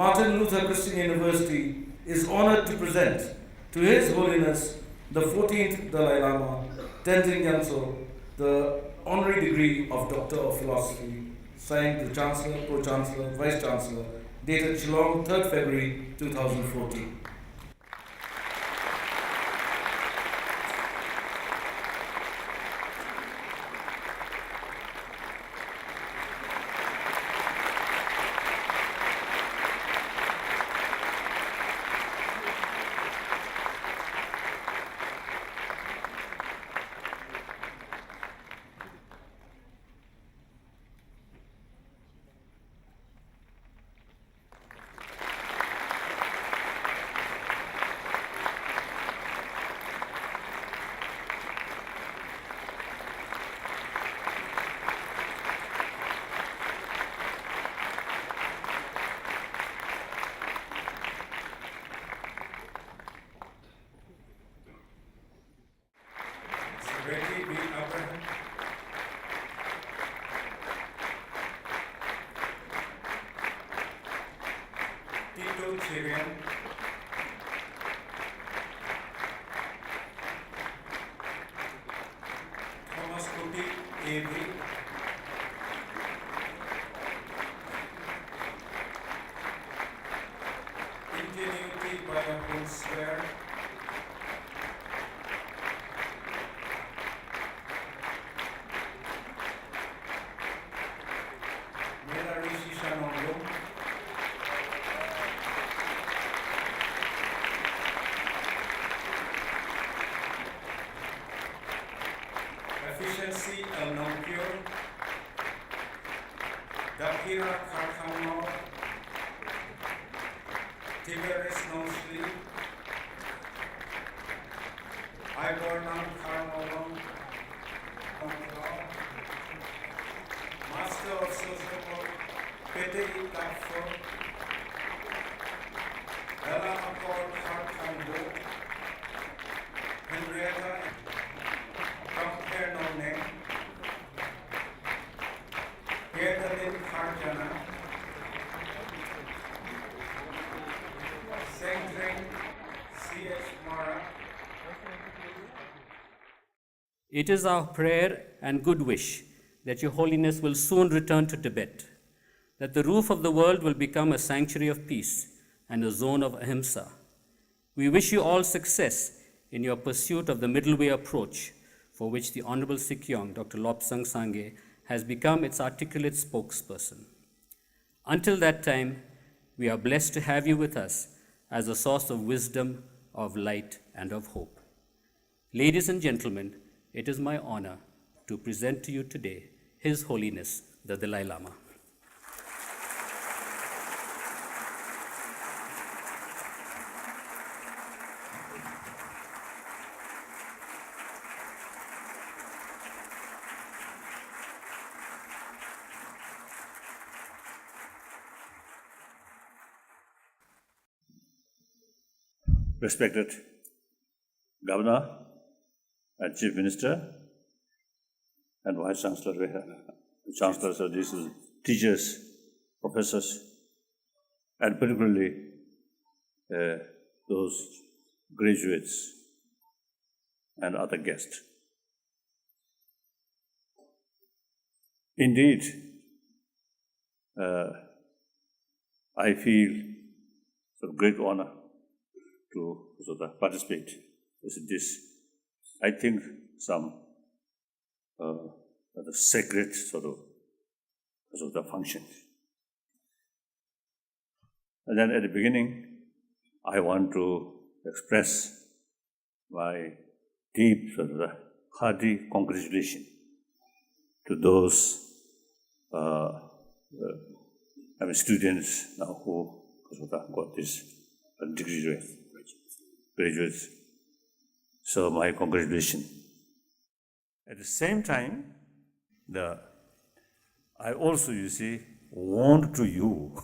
Martin Luther Christian University is honored to present to His Holiness the 14th Dalai Lama, Tenzin Gyatso, the honorary degree of Doctor of Philosophy, signed the Chancellor, Pro-Chancellor, Vice-Chancellor, dated Shillong, 3rd February 2014. Ready, be Abraham. Tito Chirian. Thomas Kuti, A.B. Ingenuity by a whole square. Efficiency and non-pure, Dakira Karkamo, Tiberis no sleep, Ibernam Karmolong, Master of Social Work, Pete Itafo, Ella Accord Karkambo, Henrietta Nome, Pietadin Karjana, Sengtring, C.H. Mara. It is our prayer and good wish that Your Holiness will soon return to Tibet, that the roof of the world will become a sanctuary of peace and a zone of ahimsa. We wish you all success in your pursuit of the middle way approach, for which the Honorable Sikyong, Dr. Lobsang Sangye, has become its articulate spokesperson. Until that time, we are blessed to have you with us as a source of wisdom, of light, and of hope. Ladies and gentlemen, it is my honor to present to you today His Holiness, the Dalai Lama. Respected Governor and Chief Minister and Vice Chancellor, Chancellors of these teachers, professors, and particularly those graduates and other guests. Indeed, I feel great honor to participate in this. I think some sacred the function. And then at the beginning, I want to express my deep hearty congratulations to those students now who got this degree graduates. So my congratulations. At the same time, I also, want to you,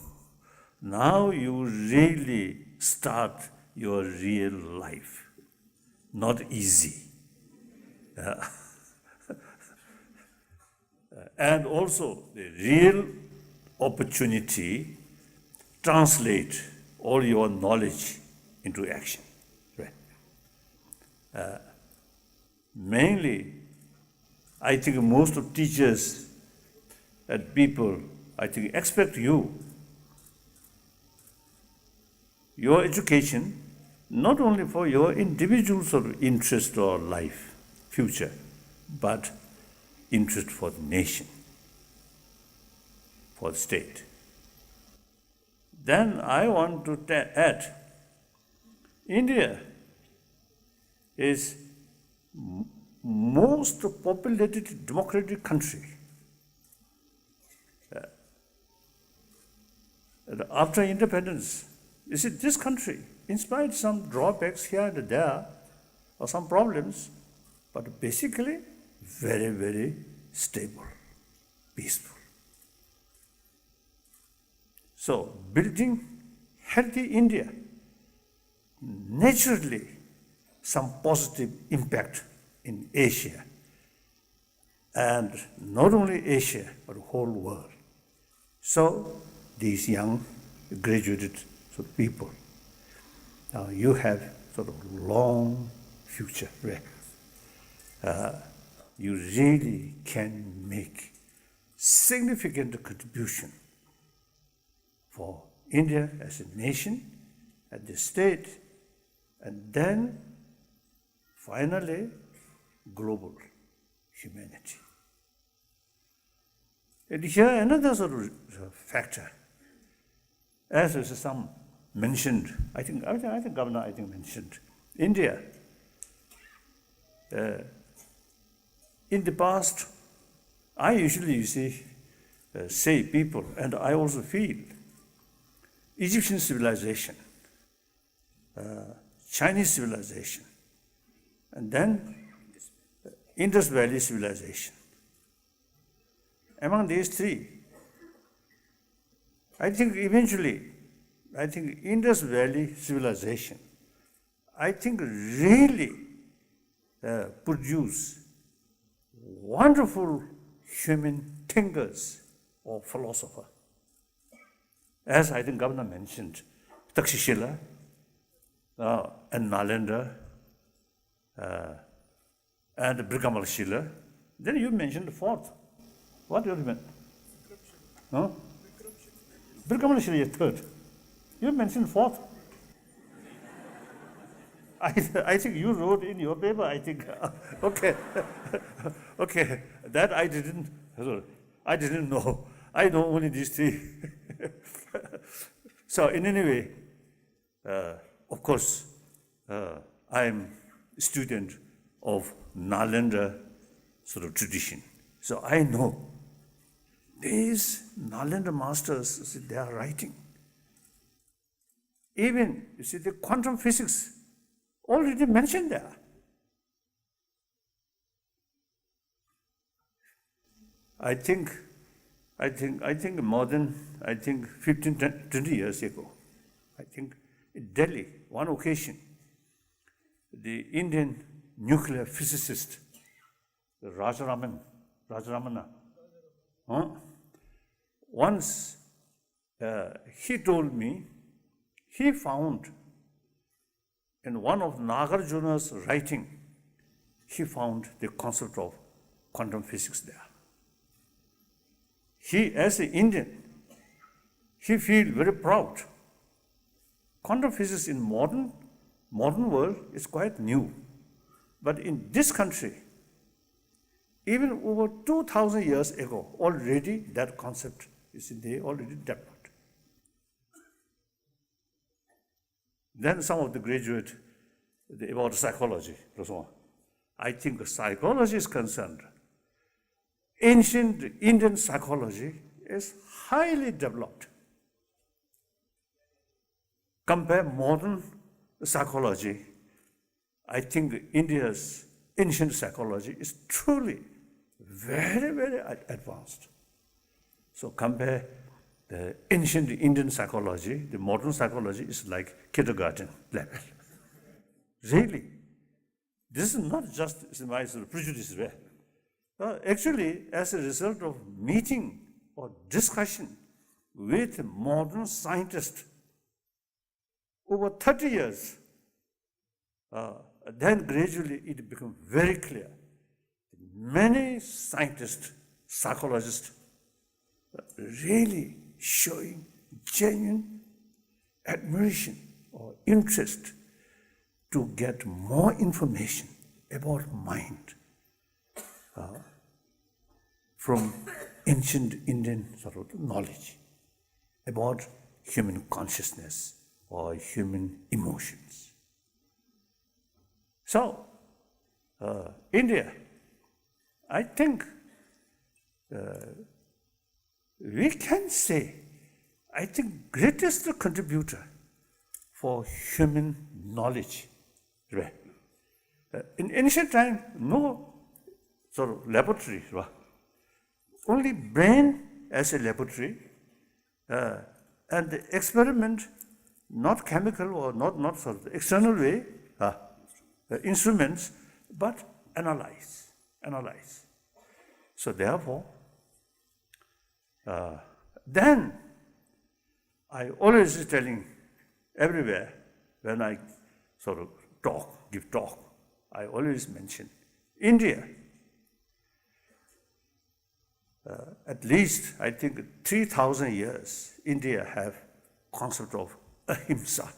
now you really start your real life. Not easy. And also the real opportunity translate all your knowledge into action. Right? Mainly, I think most of teachers and people, I think, expect you, your education, not only for your individual sort of interest or life, future, but interest for the nation, for the state. Then I want to add, India is most populated democratic country. After independence, you see, this country, in spite of some drawbacks here and there, or some problems, but basically very, very stable, peaceful. So, building healthy India, naturally, some positive impact in Asia, and not only Asia, but the whole world. So, these young, graduated sort of people, now you have sort of long future. You really can make significant contribution for India as a nation, at the state, and then finally global humanity. And here another sort of factor, as some mentioned, I think Governor mentioned, India. In the past, I usually say people, and I also feel, Egyptian civilization, Chinese civilization, and then Indus Valley civilization. Among these three, I think eventually, Indus Valley civilization, really produce wonderful human thinkers or philosophers. As I think Governor mentioned, Takshashila and Nalanda and Brigamalashila. Then you mentioned the fourth. What do you mean? Huh? Brigamalashila is third. You mentioned fourth. I think you wrote in your paper, I think. Okay. Okay. That I didn't know. I know only these three. So in any way, of course, I'm a student of Nalanda sort of tradition. So I know these Nalanda masters, they are writing. Even, the quantum physics already mentioned there. I think more than 15, 20 years ago, in Delhi, one occasion, the Indian nuclear physicist, Rajaramana, once he told me he found in one of Nagarjuna's writing, he found the concept of quantum physics there. He, as an Indian, he feels very proud. Quantum physics in modern world is quite new. But in this country, even over 2,000 years ago, already that concept they already developed. Then some of the graduate about psychology. I think psychology is concerned. Ancient Indian psychology is highly developed. Compare modern psychology, I think India's ancient psychology is truly very, very advanced. So compare the ancient Indian psychology, the modern psychology is like kindergarten level. Really. This is not just my sort of prejudice. Actually, as a result of meeting or discussion with modern scientists over 30 years, then gradually it became very clear. Many scientists, psychologists, really showing genuine admiration or interest to get more information about mind from ancient Indian sort of knowledge about human consciousness or human emotions. So, India, I think we can say, I think greatest contributor for human knowledge. Right? In ancient time, no sort of laboratory, right? Only brain as a laboratory, and the experiment, not chemical or not sort of external way, instruments, but analyze. So therefore, then I always is telling everywhere when I sort of give talk, I always mention India. At least, I think 3,000 years, India have concept of ahimsa,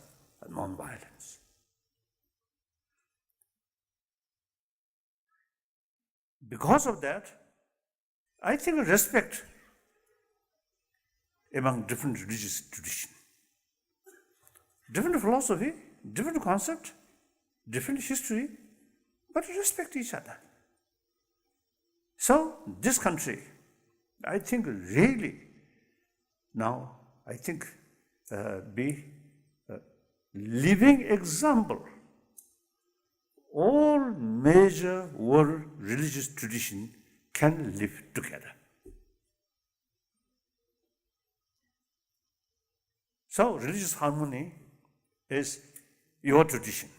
non-violence. Because of that, I think respect among different religious traditions, different philosophy, different concept, different history, but respect each other. So this country, I think really now, I think be a living example. All major world religious traditions can live together. So religious harmony is your tradition.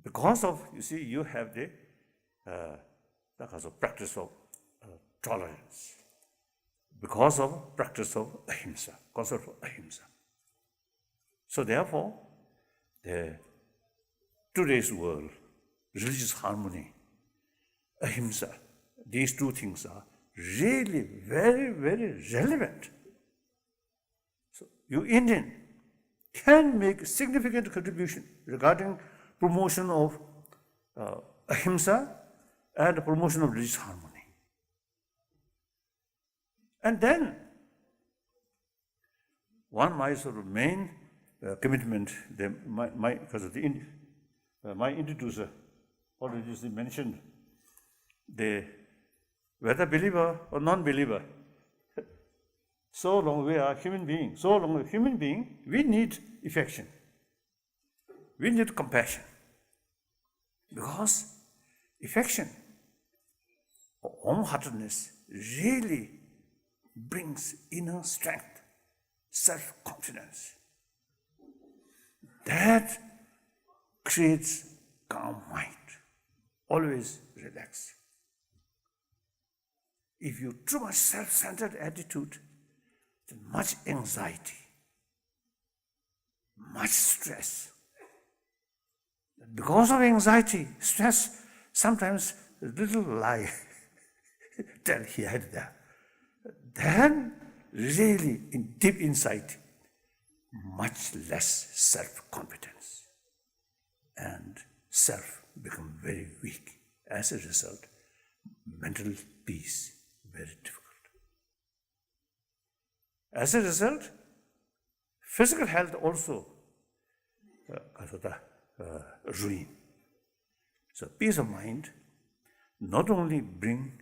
Because of, you see, you have the practice of tolerance, because of practice of ahimsa, concept of ahimsa. So therefore, today's world, religious harmony, ahimsa, these two things are really very, very relevant. So you Indian can make significant contribution regarding promotion of ahimsa and promotion of religious harmony. And then, one my sort of main commitment, because of my introducer already mentioned, whether believer or non-believer, so long we are human beings, we need affection. We need compassion. Because affection, warm-heartedness, really brings inner strength, self-confidence. That creates calm mind, always relax. If you too much self-centered attitude, then much anxiety, much stress. Because of anxiety, stress, sometimes a little lie tell here and there. Then really in deep inside, much less self-confidence and self become very weak. As a result, mental peace very difficult. As a result, physical health also ruin. So peace of mind not only bring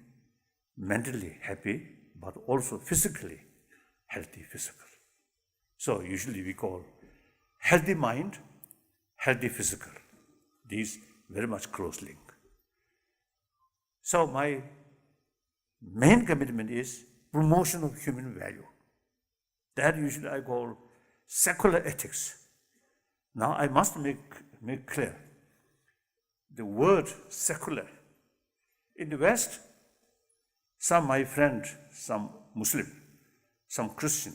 mentally happy, but also physically healthy physical. So usually we call healthy mind, healthy physical. These very much close link. So my main commitment is promotion of human value. That usually I call secular ethics. Now I must make clear, the word secular, in the West, some my friend, some Muslim, some Christian.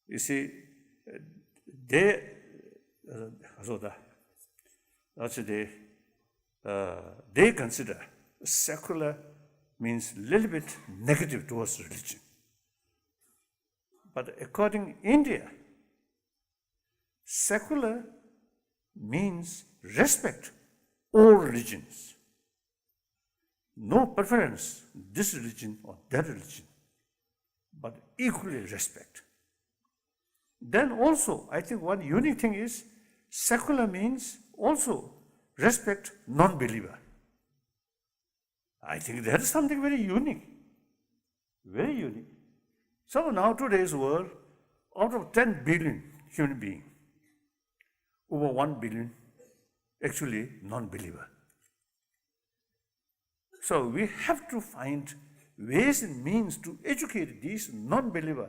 You see, they consider secular means a little bit negative towards religion. But according to India, secular means respect all religions. No preference, this religion or that religion, but equally respect. Then also, I think one unique thing is secular means also respect non-believer. I think that is something very unique. Very unique. So now today's world, out of 10 billion human beings, over 1 billion actually non-believer. So we have to find ways and means to educate these non-believer,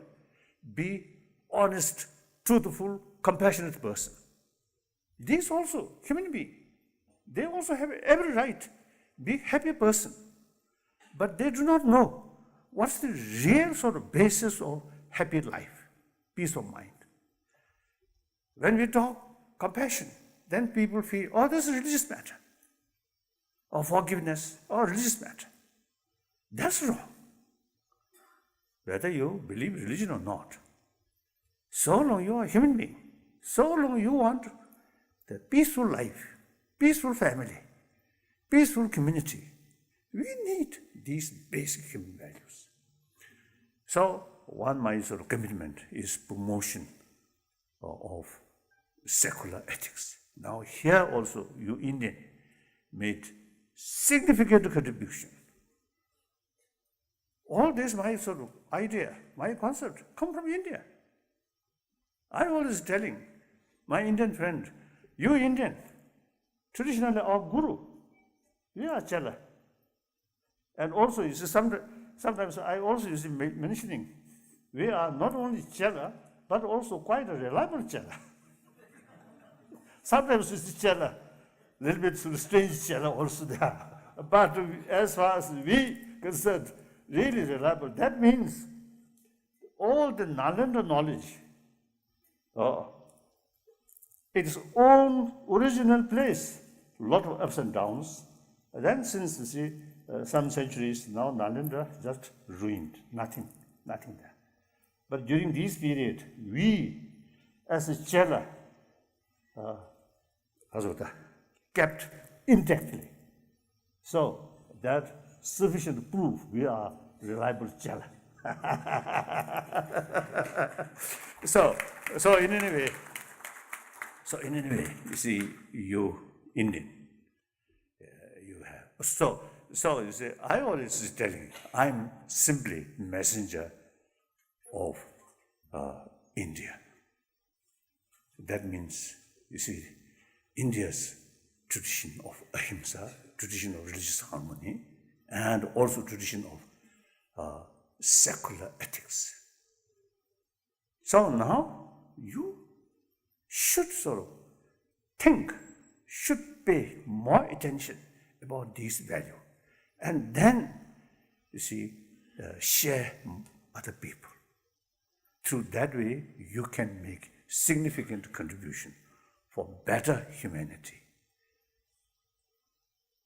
be honest, truthful, compassionate person. These also human being, they also have every right, be happy person, but they do not know what's the real sort of basis of happy life, peace of mind. When we talk compassion, then people feel, oh, this is a religious matter, or forgiveness, or religious matter. That's wrong. Whether you believe religion or not, so long you are a human being, so long you want the peaceful life, peaceful family, peaceful community, we need these basic human values. So one my sort of commitment is promotion of secular ethics. Now here also you Indian made significant contribution. All this my sort of idea, my concept come from India. I always telling my Indian friend, you Indian, traditionally our guru, we are Chela. And also, you see, sometimes I also use mentioning, we are not only Chela, but also quite a reliable Chela. Sometimes it's Chela, a little bit sort of strange Chela also there. But as far as we concerned, really reliable. That means all the Nalanda knowledge, its own original place, a lot of ups and downs. And then since, you see, some centuries now, Nalanda just ruined, nothing there. But during this period, we, as a Chela, kept intactly. So that sufficient proof we are reliable Chela. So in any way, you see, you Indian, you have. So you see, I always telling you, I'm simply messenger of India. That means, you see, India's tradition of ahimsa, tradition of religious harmony, and also tradition of secular ethics. So now you should sort of think, should pay more attention about this value, and then, you see, share other people. Through that way, you can make significant contribution for better humanity.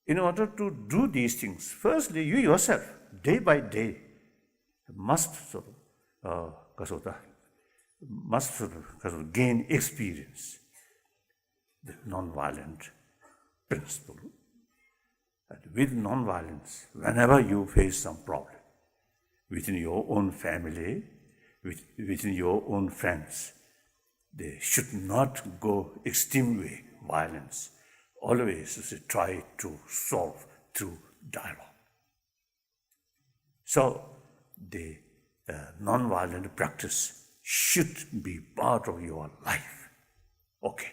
In order to do these things, firstly, you yourself, day by day, must sort of gain experience the non-violent principle. And with non-violence, whenever you face some problem, within your own family, within your own friends, they should not go extreme way, violence. Always try to solve through dialogue. So the non-violent practice should be part of your life. Okay.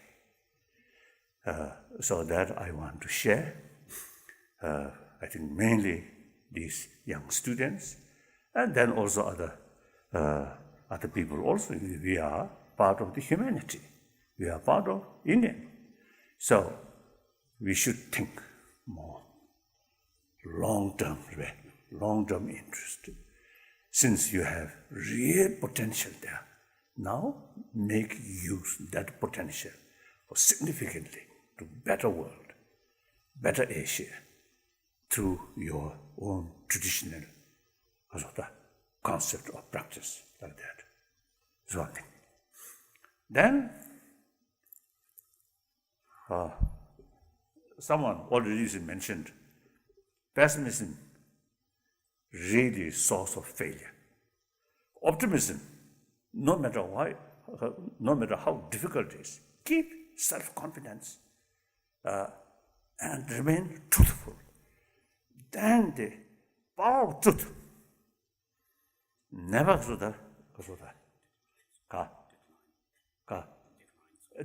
So that I want to share. I think mainly these young students, and then also other people also. We are part of the humanity. We are part of Indian. So we should think more long-term interest. since you have real potential there, now make use that potential for significantly to better world, better Asia, through your own traditional concept or practice like that. That's one thing. Then, someone already mentioned pessimism really is source of failure. Optimism, no matter why, no matter how difficult it is, keep self-confidence and remain truthful. Then the power of truth never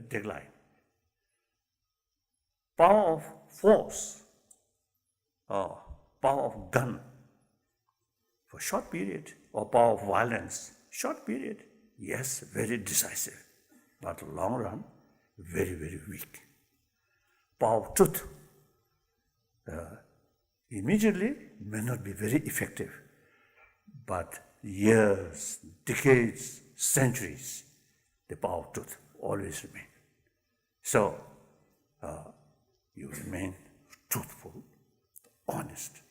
decline. Power of force, power of gun, for short period, or power of violence, short period, yes, very decisive, but long run, very, very weak. Power of truth, immediately may not be very effective, but years, decades, centuries, the power of truth always remain. So, you remain truthful, honest.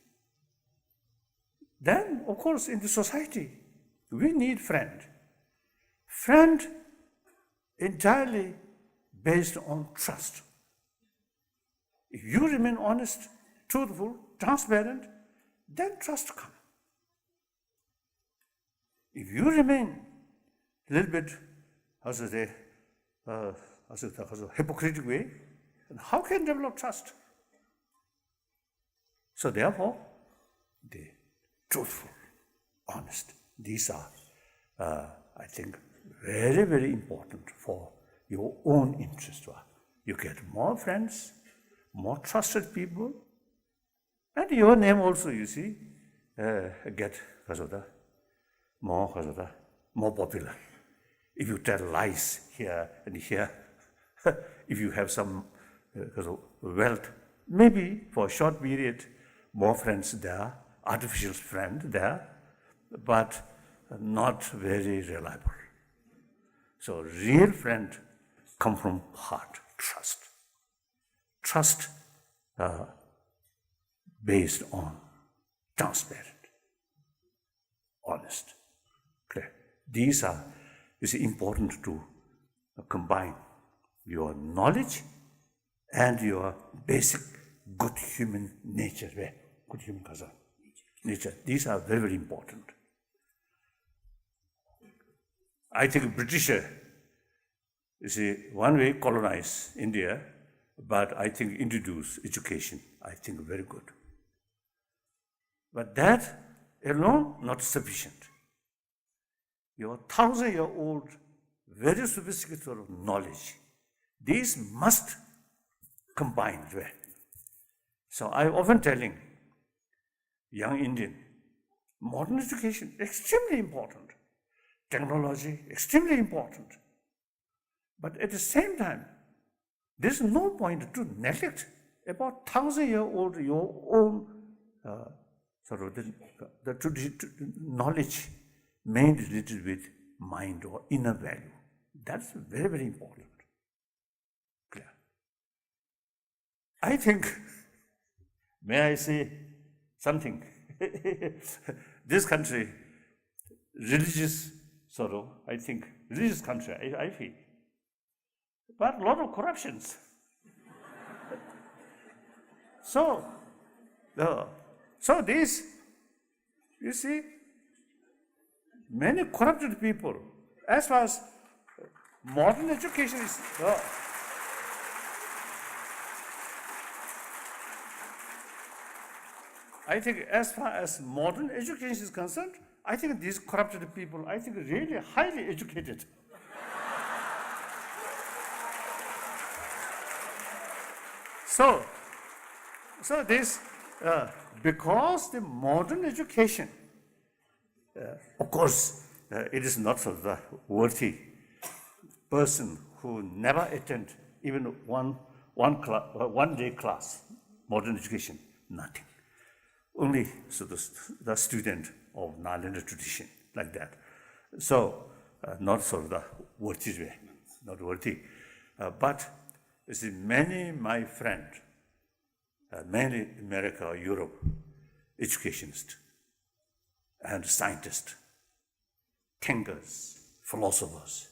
Then, of course, in the society, we need friend. Friend entirely based on trust. If you remain honest, truthful, transparent, then trust comes. If you remain a little bit, hypocritical way, then how can you develop trust? So therefore, the truthful, honest, these are, I think, very, very important for your own interest. You get more friends, more trusted people, and your name also, you see, get more popular. If you tell lies here and here, if you have some wealth, maybe for a short period, more friends there, artificial friend there, but not very reliable. So real friend come from heart, trust. Trust based on transparent, honest, clear. These are, important to combine your knowledge and your basic good human nature, good human nature. These are very, very important. I think British, one way colonize India, but I think introduce education. I think very good. But that alone not sufficient. Your 1,000-year-old, very sophisticated sort of knowledge, these must combine well. So I'm often telling young Indian, modern education, extremely important. Technology, extremely important. But at the same time, there's no point to neglect about 1,000-year-old, your own the knowledge made related with mind or inner value. That's very, very important. Clear. I think, may I say something? This country, religious I think, religious country, I feel. But a lot of corruptions. So this, you see, many corrupted people, as far as modern education is, I think as far as modern education is concerned, I think these corrupted people, I think really highly educated. So this, because the modern education, of course, it is not for the worthy person who never attend even one day class, modern education, nothing. Only the student of Nalanda tradition, like that. So, not sort of the worthy way, not worthy. But you see, many my friends, mainly America or Europe, educationists and scientists, thinkers, philosophers,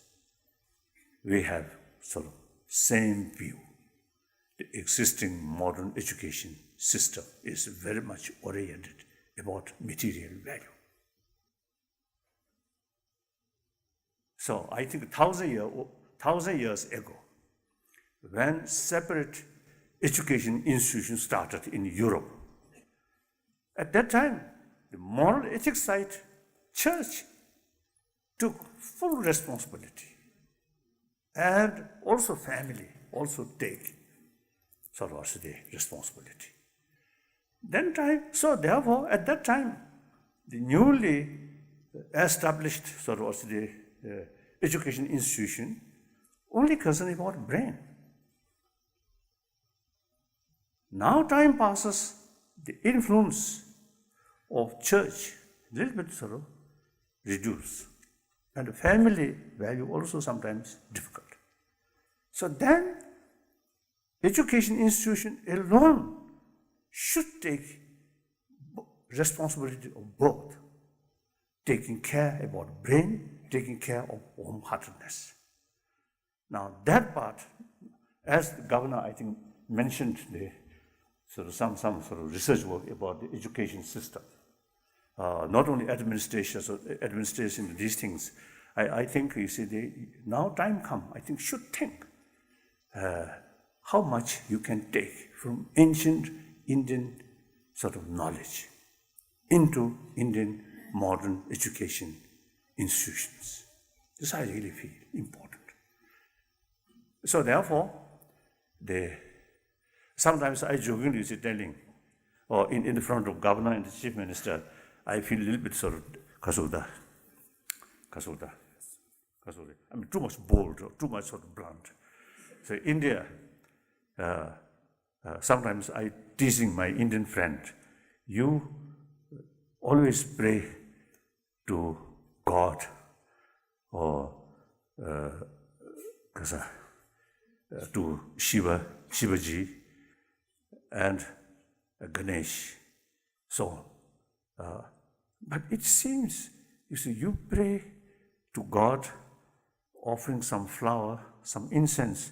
we have sort of same view. The existing modern education system is very much oriented about material value. So I think 1,000 years ago, when separate education institutions started in Europe, at that time, the moral ethics side, church took full responsibility. And also family also take sort of also the responsibility. So therefore, at that time, the newly established sort of also the education institution only concerned about brain. Now time passes, the influence of church a little bit sort of reduced. And the family value also sometimes difficult. So then, education institution alone should take responsibility of both, taking care about brain, taking care of warm-heartedness. Now that part, as the governor I think mentioned the sort of some sort of research work about the education system. Not only administration, these things. I think, you see, now time come, I think should think how much you can take from ancient Indian sort of knowledge into Indian modern education institutions. This I really feel important. So therefore, sometimes I jokingly say telling, or in the front of governor and the chief minister, I feel a little bit sort of kasuda. I mean, too much bold or too much sort of blunt. So India, sometimes I teasing my Indian friend, you always pray to God or to Shivaji and Ganesh, so on. But it seems, you see, you pray to God, offering some flower, some incense,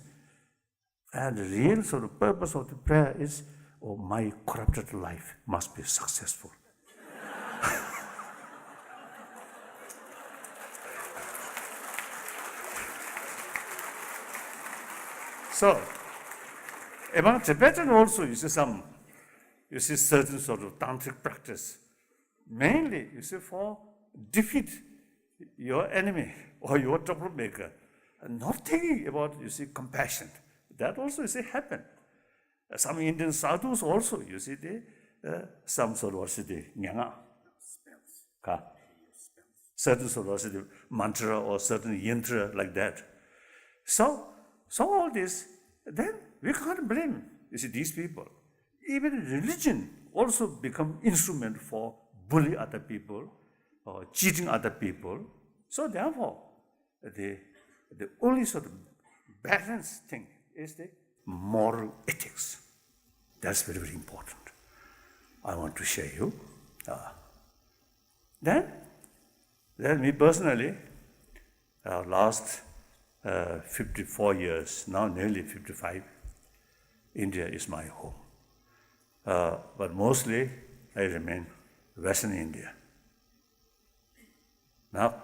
and the real sort of purpose of the prayer is, oh, my corrupted life must be successful. So, among Tibetan also, you see certain sort of tantric practice. Mainly, you see, for defeat your enemy or your troublemaker, and not thinking about, you see, compassion. That also, you see, happen. Some Indian sadhus also, you see, they some sort of also the nyanga, certain sort of also the mantra or certain yantra like that. So all this, then we can't blame, you see, these people. Even religion also become instrument for bully other people or cheating other people. So therefore, the only sort of balanced thing is the moral ethics. That's very, very important. I want to share you. Then me personally, last 54 years, now nearly 55, India is my home. But mostly I remain Western India. Now,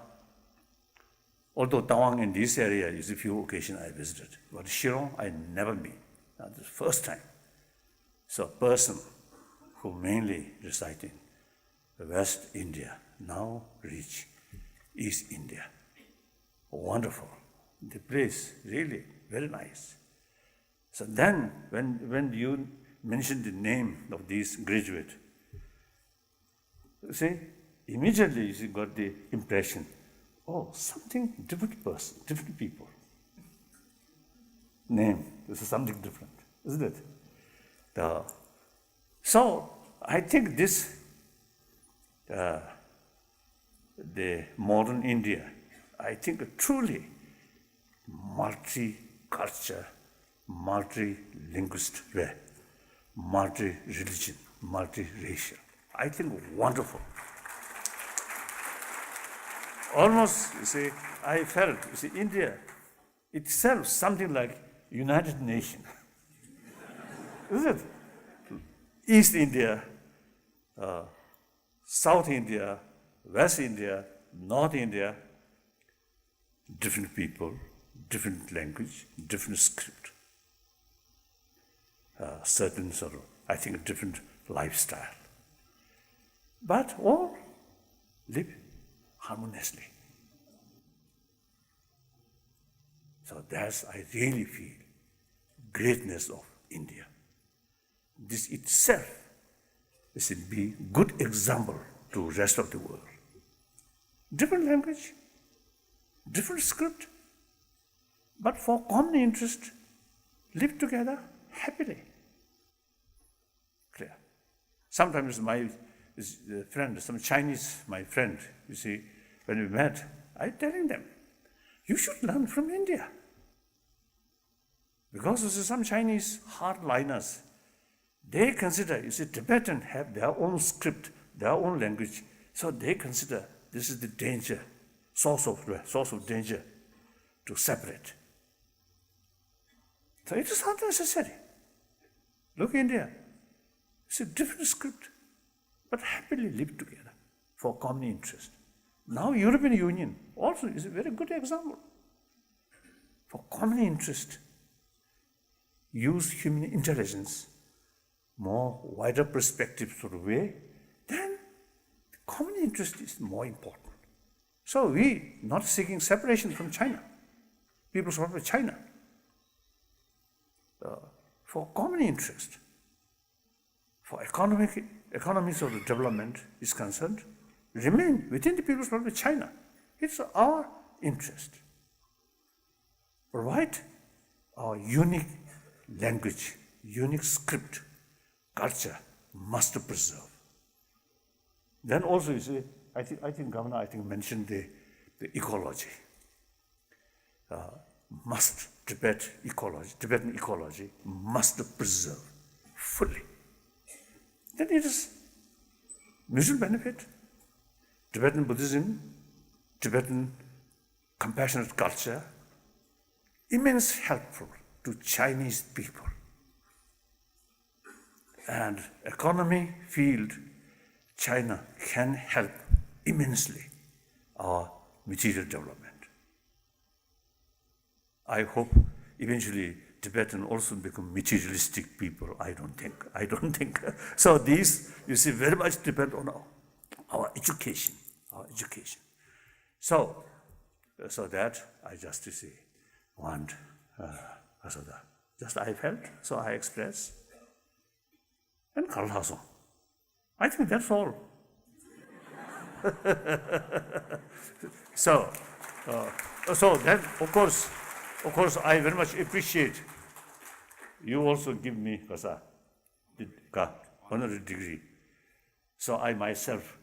although Tawang in this area is a few occasions I visited, but Shillong I never been. Now, this is the first time. So a person who mainly reside in West India now reach East India. Wonderful. The place really very nice. So then when you mention the name of these graduate, see, immediately you got the impression, oh, something different person, different people. Name, this is something different, isn't it? So I think this the modern India, I think truly multi-culture, multi-linguist, multi-religion, multi-racial. I think wonderful. Almost, you see, I felt, you see, India itself something like United Nations. Isn't it? East India, South India, West India, North India, different people, different language, different script, certain sort of, I think, different lifestyle. But all live harmoniously. So that's, I really feel, greatness of India. This itself is to be good example to rest of the world. Different language, different script, but for common interest, live together happily. Clear. Sometimes my friend, some Chinese, my friend, you see, when we met, I telling them, you should learn from India. Because you see, some Chinese hardliners, they consider, you see, Tibetan have their own script, their own language, so they consider this is the danger, source of danger to separate. So it is not necessary. Look, India, it's a different script, but happily live together for common interest. Now European Union also is a very good example. For common interest, use human intelligence, more wider perspective sort of way, then common interest is more important. So we not seeking separation from China, people from China, for common interest, for economies of the development is concerned, remain within the people's republic of China. It's our interest. Provide our unique language, unique script, culture must preserve. Then also, you see, I think Governor mentioned the ecology. Tibetan ecology must preserve fully. Then it is mutual benefit. Tibetan Buddhism, Tibetan compassionate culture, immense helpful to Chinese people. And economy field, China can help immensely our material development. I hope eventually Tibetan also become materialistic people. I don't think. So these, you see, very much depend on our education. So that I just to say, want, so that just I felt, so I express, and Kalhaso. I think that's all. So then, of course, I very much appreciate you also give me honorary degree. So I myself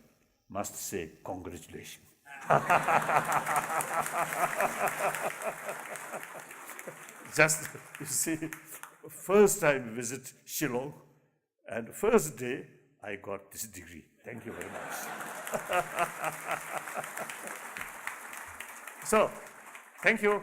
must say congratulations. Just, you see, first time visit Shillong, and first day I got this degree. Thank you very much. So, thank you.